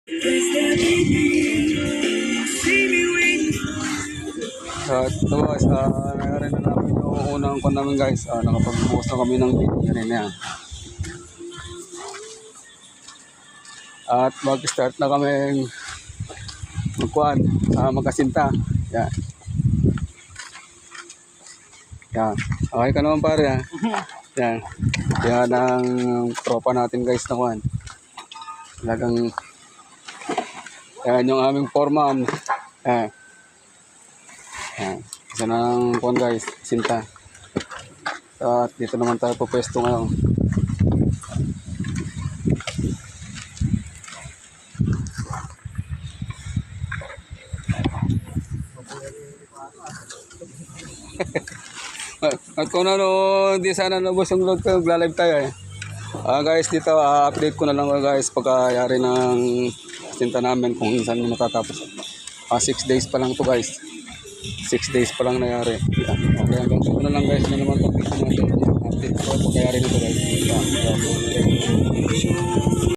Ito guys, nangyari na namin yung unang kon namin guys. Nakapag-post na kami ng video rin yan. At mag-start na kami magkuhan, magkasinta. Yan. Yan. Okay ka naman pare ha. Yan. Yan ang tropa natin guys na kuhan. Talagang yan yung aming foreman. Yan. Yan. Isa ng kuhan guys, sinta. At dito naman tayo pupwesto ngayon. At kung ano, hindi sana nabos yung load ko, magla-live tayo eh. Guys, dito update ko na lang guys pagkayari ng sinta namin kung saan matatapos. 6 days pa lang to guys. 6 days pa lang nangyari. Okay, hanggang dito na lang guys. Ano naman pag-video natin. Update ko pagkayari nito guys.